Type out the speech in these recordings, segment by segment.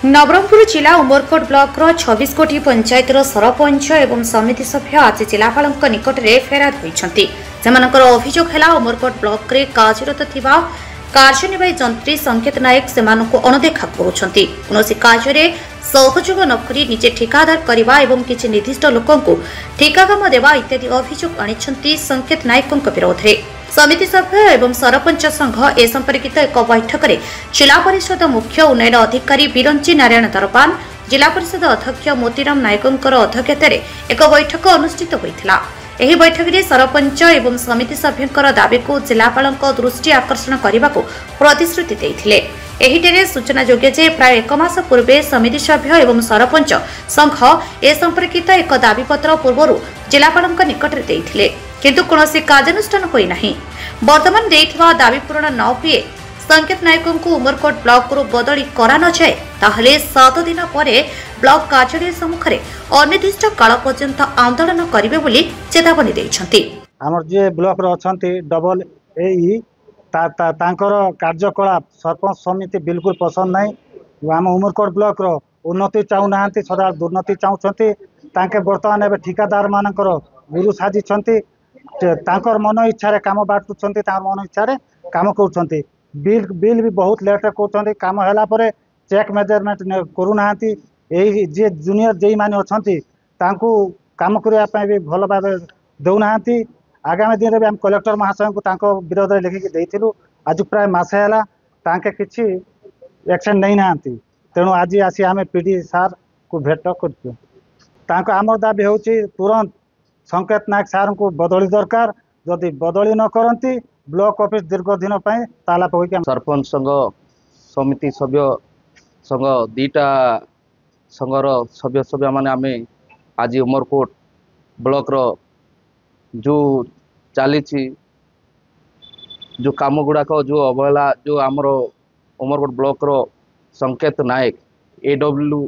नवरंगपुर जिला उमरकोट ब्लॉक 26 कोटी पंचायत सरपंच एवं समिति सभ्य आज जिलापाल निकट में फेराद होती अभियोग है उमरकोट ब्लॉक रे कार्यरत थिबा कार्यनिर्वाही जंत्री संकेत नायक से अणदेखा करों कार्य सहयोग नक निजे ठिकादार करने और किसी निर्दिष्ट लोक ठिका काम देवा इत्यादि अभियोग आनी संकेत नायक विरोध में समिति सभ्य एवं सरपंच संघ ए संपर्कित एक बैठक में जिला परिषद मुख्य उन्नयन अधिकारी बिरंची नारायण दरबान जिला परिषद अध्यक्ष मोतीराम नायकों अध्यक्षतार एक बैठक अनुष्ठित होता। एही बैठक में सरपंच एवं समिति सभ्यों दाबी को जिलापाल दृष्टि आकर्षण करने को प्रतिश्रुति देते। एहिटेरे सूचना योग्य जे प्राय एक मास पूर्वे समिति सभ्य एवं सरपंच संघ ए संपर्कित एक दाबीपत्र पूर्व जिलापाल निकट में देते किंतु कौनसी कार्यानुष्ठान होई नहीं। वर्तमान देइथिबा दाबी पूरण न हुए संकेत नायकों को उमरकोट ब्लॉक रू बदली करा न जाए ताहले 7 दिन पर ब्लॉक कार्यालय सम्मुखें अनिर्दिष्ट काल पर्यंत आंदोलन करिवे बोली चेतावनी दैछंती। हमर जे ब्लॉक रो अछंती डबल एई तांकर कार्यकलाप सरपंच समिति बिल्कुल पसंद नहीं। आम उमरकोट ब्लॉक रो उन्नति चाहू नांती सदा दुर्नति चाहूछंती। तांके वर्तमान एबे ठिकादार मानकर गुरु साजिछंती। तांकर मन इच्छा काम बांटुछंती मन इच्छा काम करूछंती। बिल भी बहुत लेट कर काम है चेक मेजरमेंट करूना जे जूनियर जे मैंने अच्छा काम करने भी भल भाव देना। आगामी दिन में कलेक्टर महाशय को विरोध में लिखिक देलु। आज प्राय मसे है किसी एक्शन नहीं ना तेणु आज आसी आम पीडी सार को भेट कर आम दाबी हूँ तुरंत संकेत नायक सार को बदली दरकार। जदि बदली न करती ब्लॉक ऑफिस दीर्घ दिन ताला पकड़ सरपंच संघ समिति सभ्य संघ दीटा संघर सभ्य सभ्य माने आमे आज उमरकोट ब्लॉक रो जो चली जो काम गुड़ाक जो अवहेला जो आमर उमरकोट ब्लॉक रो संकेत नायक एडब्ल्यू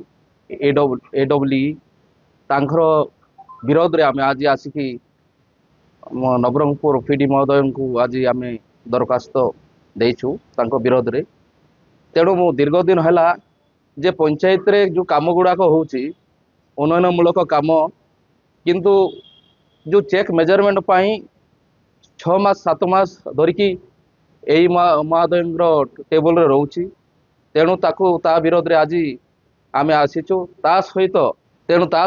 तांकर विरोध रे आमे आज आसिकी नवरंगपुर पीडी महोदय को आज आम दरखास्त देचु विरोध रे। तेणु मु दीर्घ दिन है जे पंचायत रे जो काम गुड़ाक हो उन्नयनमूलक काम किंतु जो चेक मेजरमेंट पाई 6 मास 7 मास धरिकी यही महोदय टेबल रे रोची। तेणु ताकू ता विरोध रे आज आम आसीचु। ता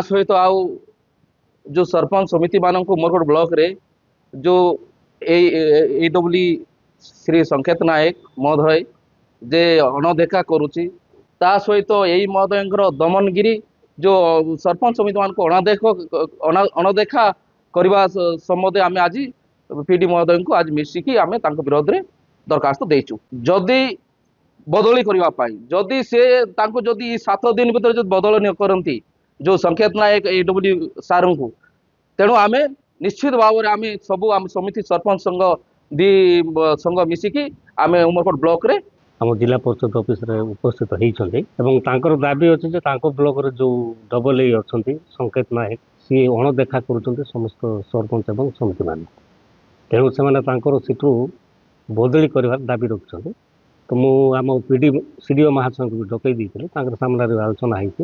सहित आउ जो सरपंच समिति मान उमरकोट ब्लॉक रे जो एडब्ल्यू श्री संकेत नायक महोदय जे अणदेखा करुच्ची ता सहित यही महोदय दमनगिरी जो सरपंच समिति मान अणदेखा करने सम्बन्ध आम आज पीडी महोदय को आज मिसिकी आम विरोध में दरखास्त देचु। जदि बदली करने जदि से जदि 7 दिन भीतर जो बदल न करती जो संकेत नायक एडब्ल्यू सार को तेणु आम निश्चित भाव में आम सबू आम समिति सरपंच संघ दी संघ मिसिकी आम उमरकोट ब्लॉक रे आम जिला परिषद ऑफिस रे उपस्थित होती दाबी अच्छे ब्लॉक रे जो डबल ए अच्छा संकेत नायक सी अणदेखा कर समस्त सरपंच एवं समिति मान तेणु से सीट्रु बदली कर दाबी रखुं। तो मुझ पीडी सीडीओ महाशय को भी डकई देती सामने आलोचना होती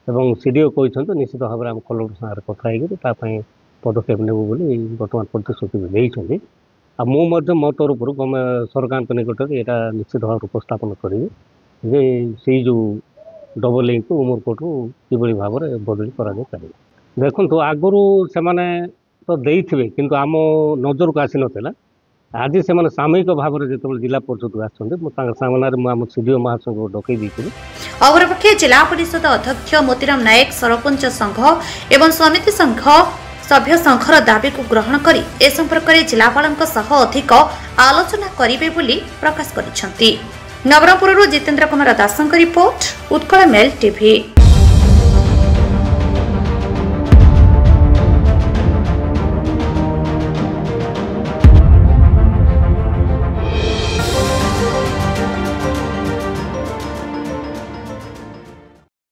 एवं सीडीओ कहते निश्चित भाव में आम कलेक्टर सागर कथाई पदक्षेप नेबू बोली बर्तमान प्रतिश्रुति भी देते। आ मो तरफ सरकार निकट में यहाँ निश्चित भाव उपस्थापन करी जे से जो डबल ए को उमरकोट कि भाव में बदली कर देखु आगुरी से तो देते किंतु आम नजर को आसी नाला। आज से सामूहिक भाव में जो जिला परिषद को सामने सीडीओ महाशय को डकई देती। अपरपक्षे जिला परिषद अध्यक्ष मोतीराम नायक सरपंच संघ एवं समिति संघ सभ्य संघर दाबी को ग्रहण करी ए संपर्क में जिलापाल अधिक आलोचना करिवे बोली प्रकाश करिसेंती। Nabarangpur Jitendra Kumar Das report Utkal mail TV.